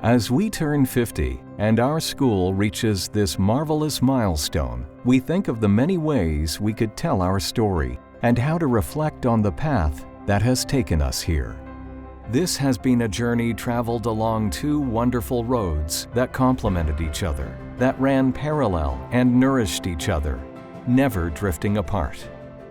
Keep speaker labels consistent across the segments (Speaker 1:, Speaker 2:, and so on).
Speaker 1: As we turn 50 and our school reaches this marvelous milestone, we think of the many ways we could tell our story and how to reflect on the path that has taken us here. This has been a journey traveled along two wonderful roads that complemented each other, that ran parallel and nourished each other, never drifting apart.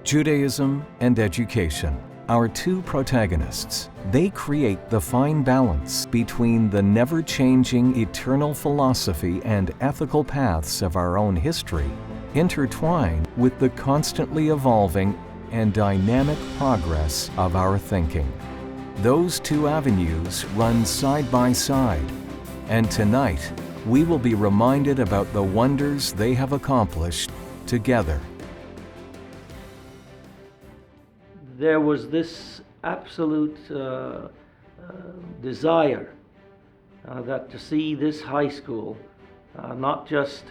Speaker 1: Judaism and education, our two protagonists, they create the fine balance between the never-changing eternal philosophy and ethical paths of our own history, intertwined with the constantly evolving and dynamic progress of our thinking. Those two avenues run side by side, and tonight we will be reminded about the wonders they have accomplished together.
Speaker 2: There was this absolute desire that to see this high school not just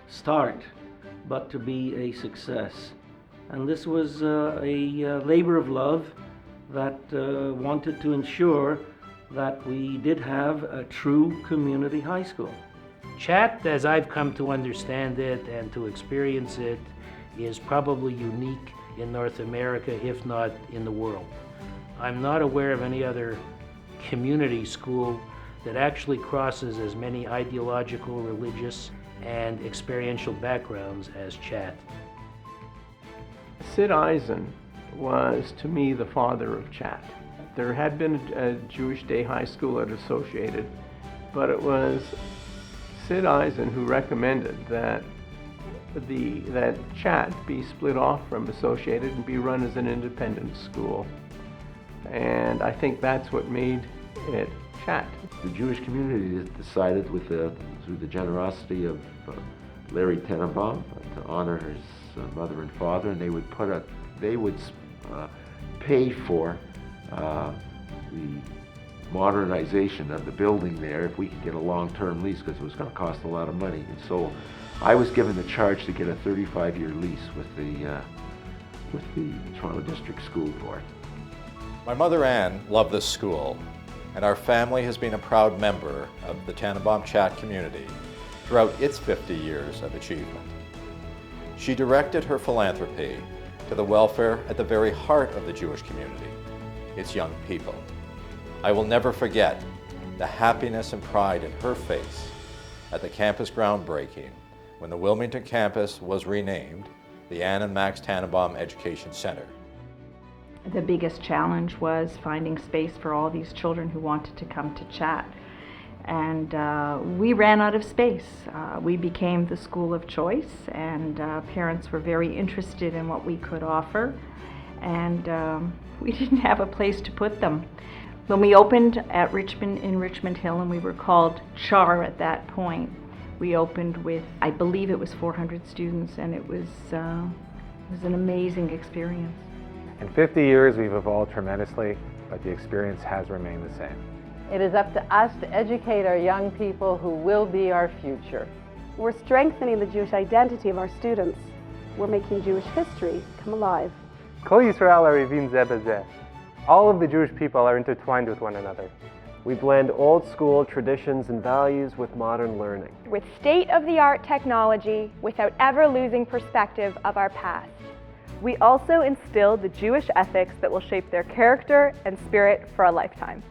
Speaker 2: start, but to be a success. And this was a labor of love that wanted to ensure that we did have a true community high school.
Speaker 3: CHAT, as I've come to understand it and to experience it, is probably unique in North America, if not in the world. I'm not aware of any other community school that actually crosses as many ideological, religious, and experiential backgrounds as CHAT.
Speaker 4: Sid Eisen was, to me, the father of CHAT. There had been a Jewish day high school at Associated, but it was Sid Eisen who recommended that CHAT be split off from Associated and be run as an independent school. And I think that's what made it CHAT.
Speaker 5: The Jewish community decided, through the generosity of Larry Tanenbaum, to honor his mother and father, and they would pay for the modernization of the building there if we could get a long-term lease, because it was going to cost a lot of money. And so I was given the charge to get a 35-year lease with the Toronto District School Board.
Speaker 6: My mother Ann loved this school, and our family has been a proud member of the Tanenbaum CHAT community throughout its 50 years of achievement. She directed her philanthropy to the welfare at the very heart of the Jewish community, its young people. I will never forget the happiness and pride in her face at the campus groundbreaking when the Wilmington campus was renamed the Ann and Max Tanenbaum Education Center.
Speaker 7: The biggest challenge was finding space for all these children who wanted to come to CHAT. And we ran out of space. We became the school of choice, and parents were very interested in what we could offer, and we didn't have a place to put them. When we opened at in Richmond Hill, and we were called CHAR at that point, we opened with, I believe it was 400 students, and it was an amazing experience.
Speaker 8: In 50 years, we've evolved tremendously, but the experience has remained the same.
Speaker 9: It is up to us to educate our young people who will be our future.
Speaker 10: We're strengthening the Jewish identity of our students. We're making Jewish history come alive.
Speaker 8: Kol Yisrael arivim zeh b'zeh. All of the Jewish people are intertwined with one another.
Speaker 11: We blend old school traditions and values with modern learning.
Speaker 12: With state-of-the-art technology without ever losing perspective of our past.
Speaker 13: We also instill the Jewish ethics that will shape their character and spirit for a lifetime.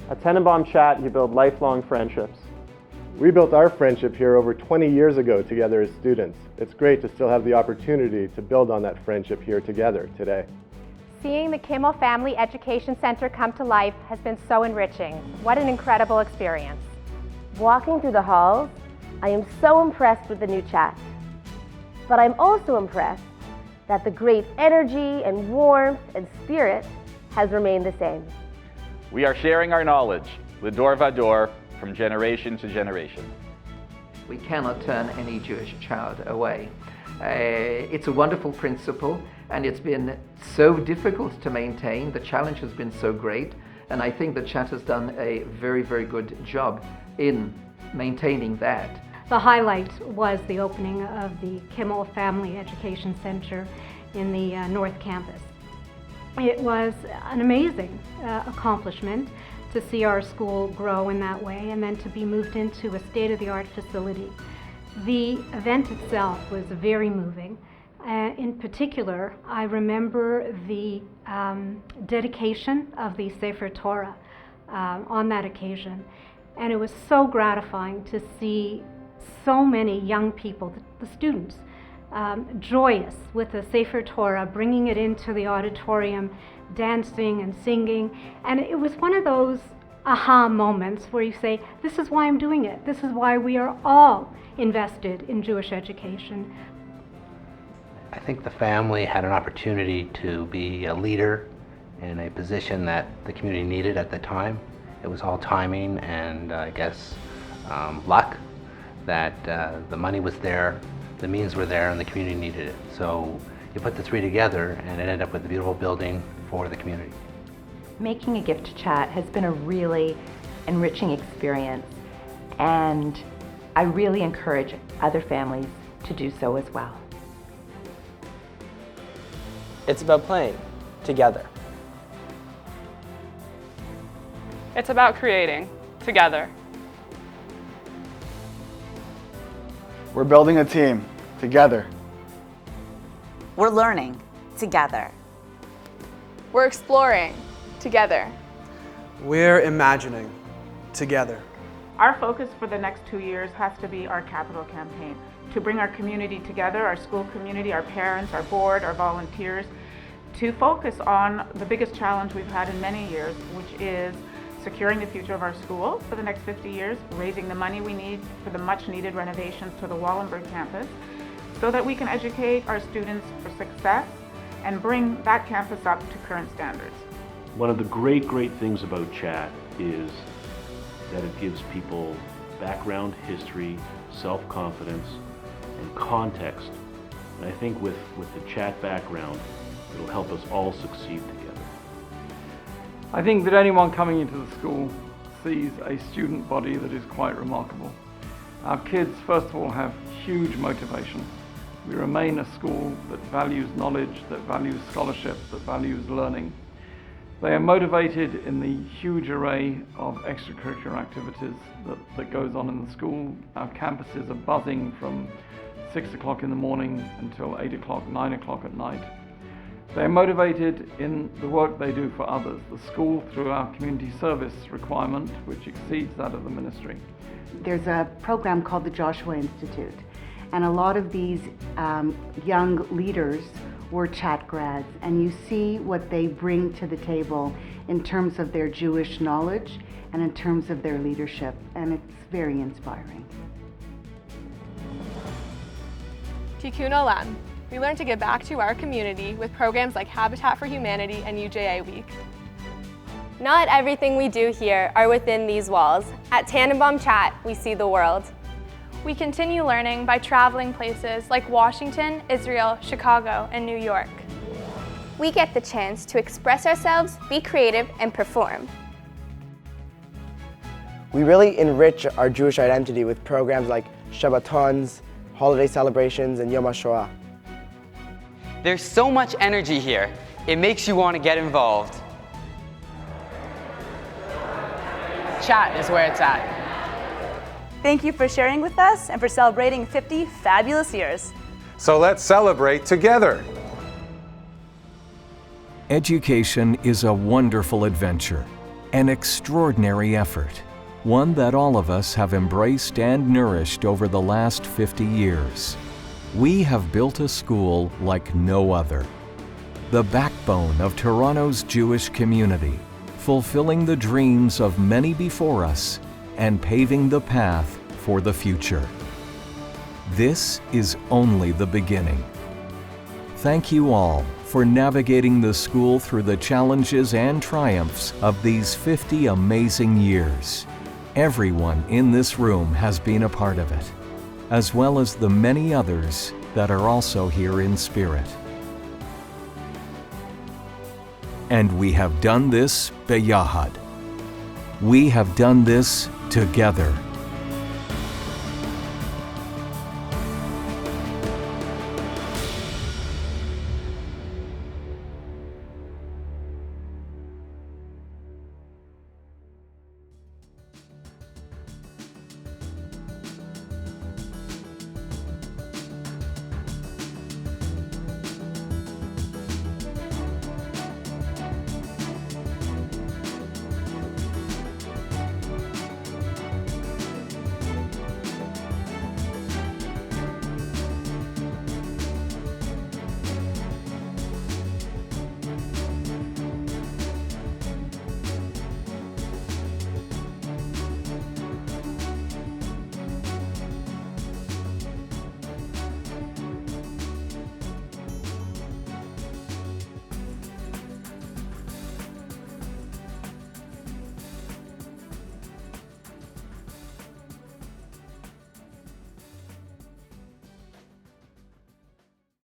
Speaker 11: At Tanenbaum CHAT, you build lifelong friendships.
Speaker 14: We built our friendship here over 20 years ago together as students. It's great to still have the opportunity to build on that friendship here together today.
Speaker 12: Seeing the Kimmel Family Education Center come to life has been so enriching. What an incredible experience.
Speaker 15: Walking through the halls, I am so impressed with the new CHAT. But I'm also impressed that the great energy and warmth and spirit has remained the same.
Speaker 16: We are sharing our knowledge, L'dor Vador, from generation to generation.
Speaker 17: We cannot turn any Jewish child away. It's a wonderful principle, and it's been so difficult to maintain. The challenge has been so great, and I think that CHAT has done a very, very good job in maintaining that.
Speaker 18: The highlight was the opening of the Kimmel Family Education Center in the North Campus. It was an amazing accomplishment. to see our school grow in that way and then to be moved into a state-of-the-art facility. The event itself was very moving. In particular, I remember the dedication of the Sefer Torah on that occasion. And it was so gratifying to see so many young people, the students, joyous with the Sefer Torah, bringing it into the auditorium, dancing and singing. And it was one of those aha moments where you say, this is why I'm doing it. This is why we are all invested in Jewish education.
Speaker 19: I think the family had an opportunity to be a leader in a position that the community needed at the time. It was all timing and I guess luck that the money was there, the means were there, and the community needed it. So you put the three together and it ended up with a beautiful building for the community.
Speaker 20: Making a gift to Chat has been a really enriching experience, and I really encourage other families to do so as well.
Speaker 21: It's about playing together.
Speaker 22: It's about creating together.
Speaker 23: We're building a team together.
Speaker 24: We're learning together.
Speaker 13: We're exploring together.
Speaker 21: We're imagining together.
Speaker 25: Our focus for the next 2 years has to be our capital campaign, to bring our community together, our school community, our parents, our board, our volunteers, to focus on the biggest challenge we've had in many years, which is securing the future of our school for the next 50 years, raising the money we need for the much needed renovations to the Wallenberg campus, so that we can educate our students for success and bring that campus up to current standards.
Speaker 26: One of the great things about CHAT is that it gives people background, history, self-confidence, and context. And I think with the CHAT background, it'll help us all succeed together.
Speaker 4: I think that anyone coming into the school sees a student body that is quite remarkable. Our kids, first of all, have huge motivation. We remain a school that values knowledge, that values scholarship, that values learning. They are motivated in the huge array of extracurricular activities that goes on in the school. Our campuses are buzzing from 6 o'clock in the morning until 8 o'clock, 9 o'clock at night. They are motivated in the work they do for others. The school, through our community service requirement, which exceeds that of the ministry.
Speaker 27: There's a program called the Joshua Institute, and a lot of these young leaders were CHAT grads, and you see what they bring to the table in terms of their Jewish knowledge and in terms of their leadership, and it's very inspiring.
Speaker 13: Tikkun Olam. We learn to give back to our community with programs like Habitat for Humanity and UJA Week.
Speaker 12: Not everything we do here are within these walls. At Tanenbaum CHAT, we see the world.
Speaker 13: We continue learning by traveling places like Washington, Israel, Chicago, and New York.
Speaker 12: We get the chance to express ourselves, be creative, and perform.
Speaker 21: We really enrich our Jewish identity with programs like Shabbatons, holiday celebrations, and Yom HaShoah.
Speaker 28: There's so much energy here. It makes you want to get involved.
Speaker 29: CHAT is where it's at.
Speaker 30: Thank you for sharing with us and for celebrating 50 fabulous years.
Speaker 31: So let's celebrate together.
Speaker 1: Education is a wonderful adventure, an extraordinary effort, one that all of us have embraced and nourished over the last 50 years. We have built a school like no other, the backbone of Toronto's Jewish community, fulfilling the dreams of many before us and paving the path for the future. This is only the beginning. Thank you all for navigating the school through the challenges and triumphs of these 50 amazing years. Everyone in this room has been a part of it, as well as the many others that are also here in spirit. And we have done this beyahad. We have done this together.